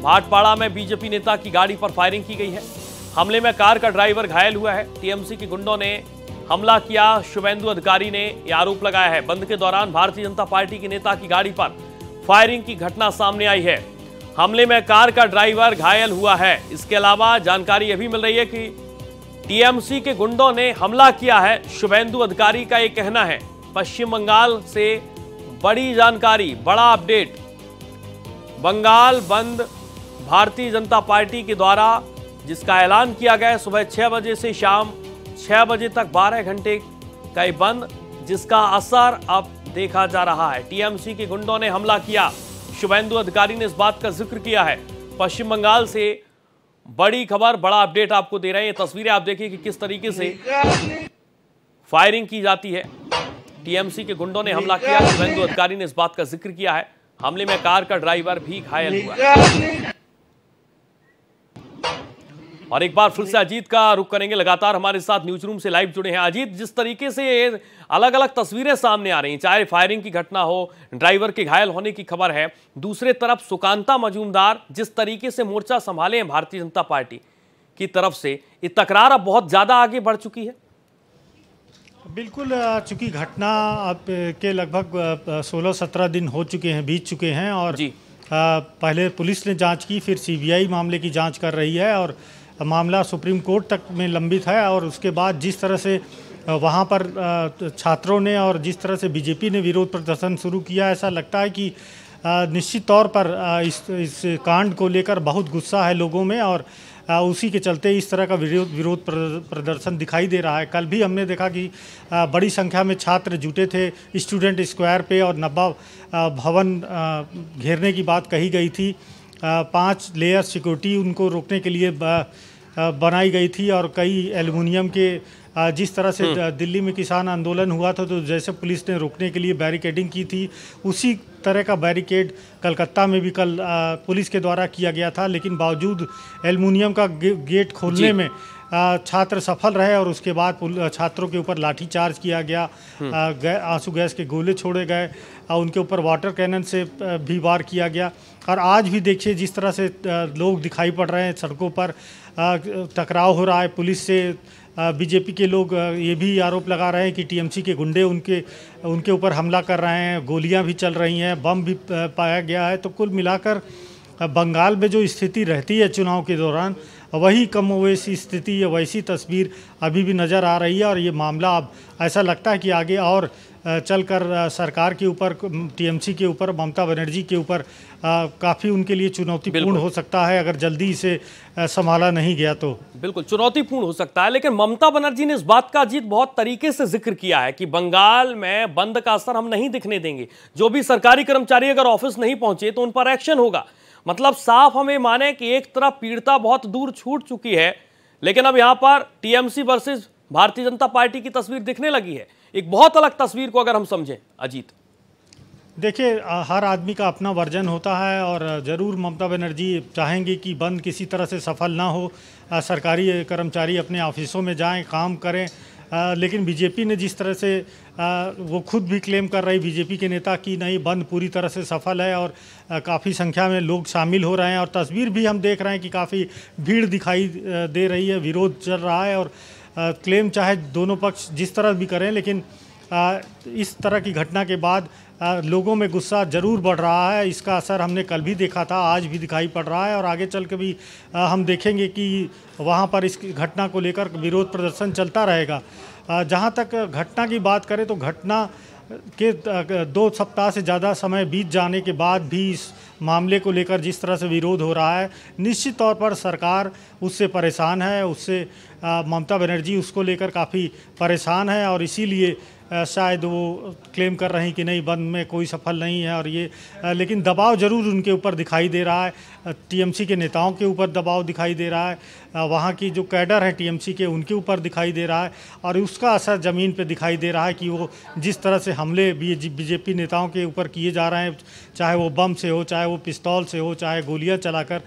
भाटपाड़ा में बीजेपी नेता की गाड़ी पर फायरिंग की गई है। हमले में कार का ड्राइवर घायल हुआ है। टीएमसी के गुंडों ने हमला किया। शुभेंदु अधिकारी ने यह आरोप लगाया है। बंद के दौरान भारतीय जनता पार्टी के नेता की गाड़ी पर फायरिंग की घटना सामने आई है। हमले में कार का ड्राइवर घायल हुआ है। इसके अलावा जानकारी यह भी मिल रही है कि टीएमसी के गुंडों ने हमला किया है। शुभेंदु अधिकारी का यह कहना है। पश्चिम बंगाल से बड़ी जानकारी, बड़ा अपडेट। बंगाल बंद भारतीय जनता पार्टी के द्वारा जिसका ऐलान किया गया सुबह 6 बजे से शाम 6 बजे तक 12 घंटे का ये बंद, जिसका असर अब देखा जा रहा है। टीएमसी के गुंडों ने हमला किया। शुभेंदु अधिकारी ने इस बात का जिक्र किया है। पश्चिम बंगाल से बड़ी खबर, बड़ा अपडेट आपको दे रहे हैं। ये तस्वीरें आप देखिए कि किस तरीके से फायरिंग की जाती है। टीएमसी के गुंडों ने हमला किया। शुभेंदु अधिकारी ने इस बात का जिक्र किया है। हमले में कार का ड्राइवर भी घायल हुआ है। और एक बार फिर से अजीत का रुख करेंगे। लगातार हमारे साथ न्यूज रूम से लाइव जुड़े हैं अजीत। जिस तरीके से अलग अलग तस्वीरें सामने आ रही हैं, चाहे फायरिंग की घटना हो, ड्राइवर के घायल होने की खबर है, दूसरे तरफ सुकांता मजूमदार जिस तरीके से मोर्चा संभाले हैं भारतीय जनता पार्टी की तरफ से, ये तकरार अब बहुत ज्यादा आगे बढ़ चुकी है। बिल्कुल, चूंकि घटना अब के लगभग 16-17 दिन हो चुके हैं, बीत चुके हैं और पहले पुलिस ने जांच की, फिर सीबीआई मामले की जांच कर रही है और मामला सुप्रीम कोर्ट तक में लंबित है। और उसके बाद जिस तरह से वहां पर छात्रों ने और जिस तरह से बीजेपी ने विरोध प्रदर्शन शुरू किया, ऐसा लगता है कि निश्चित तौर पर इस कांड को लेकर बहुत गुस्सा है लोगों में और उसी के चलते इस तरह का विरोध प्रदर्शन दिखाई दे रहा है। कल भी हमने देखा कि बड़ी संख्या में छात्र जुटे थे स्टूडेंट स्क्वायर पे और नब्बा भवन घेरने की बात कही गई थी। 5 लेयर सिक्योरिटी उनको रोकने के लिए बनाई गई थी और कई एल्युमिनियम के जिस तरह से दिल्ली में किसान आंदोलन हुआ था तो जैसे पुलिस ने रोकने के लिए बैरिकेडिंग की थी, उसी तरह का बैरिकेड कलकत्ता में भी कल पुलिस के द्वारा किया गया था। लेकिन बावजूद एल्युमिनियम का गेट खोलने में छात्र सफल रहे और उसके बाद छात्रों के ऊपर लाठीचार्ज किया गया, आंसू गैस के गोले छोड़े गए, उनके ऊपर वाटर कैनन से भी वार किया गया। और आज भी देखिए जिस तरह से लोग दिखाई पड़ रहे हैं, सड़कों पर टकराव हो रहा है पुलिस से। बीजेपी के लोग ये भी आरोप लगा रहे हैं कि टीएमसी के गुंडे उनके ऊपर हमला कर रहे हैं, गोलियां भी चल रही हैं, बम भी पाया गया है। तो कुल मिलाकर बंगाल में जो स्थिति रहती है चुनाव के दौरान, वही कमोवेशी स्थिति या वैसी तस्वीर अभी भी नज़र आ रही है। और ये मामला अब ऐसा लगता है कि आगे और चलकर सरकार के ऊपर, टीएमसी के ऊपर, ममता बनर्जी के ऊपर काफ़ी उनके लिए चुनौतीपूर्ण हो सकता है अगर जल्दी इसे संभाला नहीं गया तो। बिल्कुल चुनौतीपूर्ण हो सकता है। लेकिन ममता बनर्जी ने इस बात का अजीत बहुत तरीके से जिक्र किया है कि बंगाल में बंद का असर हम नहीं दिखने देंगे। जो भी सरकारी कर्मचारी अगर ऑफिस नहीं पहुंचे तो उन पर एक्शन होगा। मतलब साफ हमें माने कि एक तरफ पीड़िता बहुत दूर छूट चुकी है, लेकिन अब यहां पर TMC versus Bharatiya Janata party की तस्वीर दिखने लगी है। एक बहुत अलग तस्वीर को अगर हम समझें अजीत। देखिए, हर आदमी का अपना वर्जन होता है और ज़रूर ममता बनर्जी चाहेंगी कि बंद किसी तरह से सफल ना हो, सरकारी कर्मचारी अपने ऑफिसों में जाएं, काम करें। लेकिन बीजेपी ने जिस तरह से वो खुद भी क्लेम कर रही बीजेपी के नेता कि नहीं, बंद पूरी तरह से सफल है और काफ़ी संख्या में लोग शामिल हो रहे हैं। और तस्वीर भी हम देख रहे हैं कि काफ़ी भीड़ दिखाई दे रही है, विरोध चल रहा है। और क्लेम चाहे दोनों पक्ष जिस तरह भी करें, लेकिन इस तरह की घटना के बाद लोगों में गुस्सा जरूर बढ़ रहा है। इसका असर हमने कल भी देखा था, आज भी दिखाई पड़ रहा है और आगे चल के भी हम देखेंगे कि वहाँ पर इस घटना को लेकर विरोध प्रदर्शन चलता रहेगा। जहाँ तक घटना की बात करें तो घटना के 2 सप्ताह से ज़्यादा समय बीत जाने के बाद भी इस मामले को लेकर जिस तरह से विरोध हो रहा है, निश्चित तौर पर सरकार उससे परेशान है, उससे ममता बनर्जी उसको लेकर काफ़ी परेशान है और इसीलिए शायद वो क्लेम कर रहे हैं कि नहीं, बंद में कोई सफल नहीं है। और ये लेकिन दबाव ज़रूर उनके ऊपर दिखाई दे रहा है, टीएमसी के नेताओं के ऊपर दबाव दिखाई दे रहा है, वहाँ की जो कैडर है टीएमसी के उनके ऊपर दिखाई दे रहा है और उसका असर ज़मीन पे दिखाई दे रहा है कि वो जिस तरह से हमले बीजेपी नेताओं के ऊपर किए जा रहे हैं, चाहे वो बम से हो, चाहे वो पिस्तौल से हो, चाहे गोलियां चलाकर।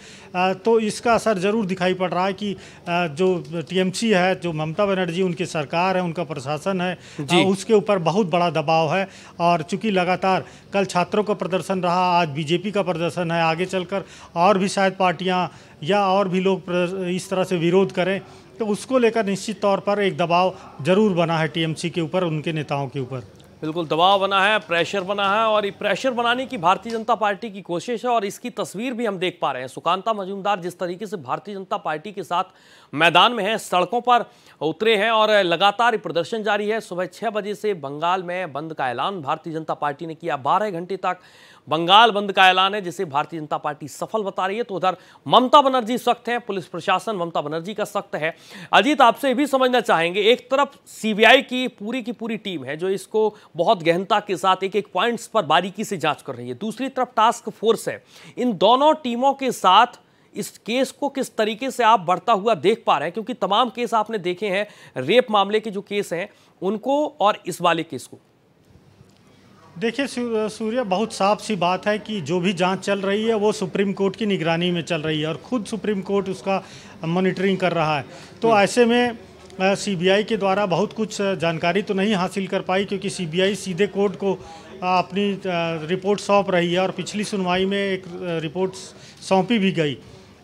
तो इसका असर ज़रूर दिखाई पड़ रहा है कि जो टीएमसी है, जो ममता बनर्जी उनकी सरकार है, उनका प्रशासन है, उसके ऊपर बहुत बड़ा दबाव है। और चूंकि लगातार कल छात्रों का प्रदर्शन रहा, आज बीजेपी का प्रदर्शन है, आगे चलकर और भी शायद पार्टियाँ या और भी लोग इस तरह से विरोध करें, तो उसको लेकर निश्चित तौर पर एक दबाव जरूर बना है टीएमसी के ऊपर, उनके नेताओं के ऊपर। बिल्कुल दबाव बना है, प्रेशर बना है, और ये प्रेशर बनाने की भारतीय जनता पार्टी की कोशिश है। और इसकी तस्वीर भी हम देख पा रहे हैं। सुकांता मजूमदार जिस तरीके से भारतीय जनता पार्टी के साथ मैदान में हैं, सड़कों पर उतरे हैं और लगातार प्रदर्शन जारी है। सुबह 6 बजे से बंगाल में बंद का ऐलान भारतीय जनता पार्टी ने किया। 12 घंटे तक बंगाल बंद का ऐलान है, जिसे भारतीय जनता पार्टी सफल बता रही है। तो उधर ममता बनर्जी सख्त है, पुलिस प्रशासन ममता बनर्जी का सख्त है। अजीत, आपसे भी समझना चाहेंगे, एक तरफ सीबीआई की पूरी टीम है जो इसको बहुत गहनता के साथ एक एक पॉइंट्स पर बारीकी से जांच कर रही है, दूसरी तरफ टास्क फोर्स है। इन दोनों टीमों के साथ इस केस को किस तरीके से आप बढ़ता हुआ देख पा रहे हैं? क्योंकि तमाम केस आपने देखे हैं, रेप मामले के जो केस हैं उनको और इस वाले केस को। देखिए सूर्य, बहुत साफ सी बात है कि जो भी जांच चल रही है वो सुप्रीम कोर्ट की निगरानी में चल रही है और खुद सुप्रीम कोर्ट उसका मॉनिटरिंग कर रहा है। तो ऐसे में सीबीआई के द्वारा बहुत कुछ जानकारी तो नहीं हासिल कर पाई, क्योंकि सीबीआई सीधे कोर्ट को अपनी रिपोर्ट सौंप रही है और पिछली सुनवाई में एक रिपोर्ट सौंपी भी गई।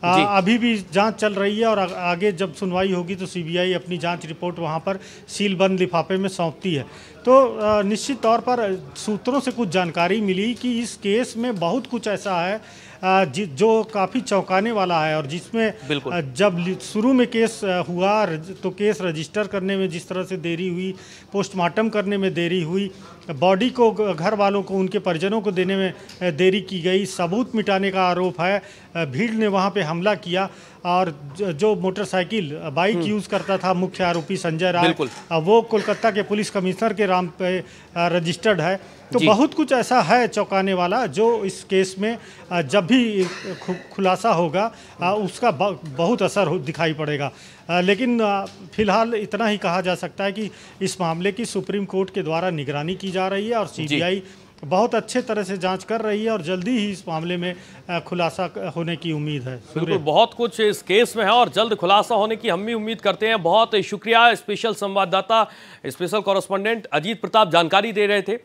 अभी भी जांच चल रही है और आगे जब सुनवाई होगी तो सीबीआई अपनी जांच रिपोर्ट वहां पर सीलबंद लिफाफे में सौंपती है। तो निश्चित तौर पर सूत्रों से कुछ जानकारी मिली कि इस केस में बहुत कुछ ऐसा है जो काफ़ी चौंकाने वाला है, और जिसमें जब शुरू में केस हुआ तो केस रजिस्टर करने में जिस तरह से देरी हुई, पोस्टमार्टम करने में देरी हुई, बॉडी को घर वालों को, उनके परिजनों को देने में देरी की गई, सबूत मिटाने का आरोप है, भीड़ ने वहां पे हमला किया और जो मोटरसाइकिल बाइक यूज़ करता था मुख्य आरोपी संजय राय, वो कोलकाता के पुलिस कमिश्नर के नाम पे रजिस्टर्ड है। तो बहुत कुछ ऐसा है चौंकाने वाला जो इस केस में जब भी खुलासा होगा उसका बहुत असर दिखाई पड़ेगा। लेकिन फिलहाल इतना ही कहा जा सकता है कि इस मामले की सुप्रीम कोर्ट के द्वारा निगरानी की जा रही है और सीबीआई बहुत अच्छे तरह से जांच कर रही है और जल्दी ही इस मामले में खुलासा होने की उम्मीद है। बिल्कुल, बहुत कुछ इस केस में है और जल्द खुलासा होने की हम भी उम्मीद करते हैं। बहुत शुक्रिया, स्पेशल संवाददाता, स्पेशल कॉरेस्पॉन्डेंट अजीत प्रताप जानकारी दे रहे थे।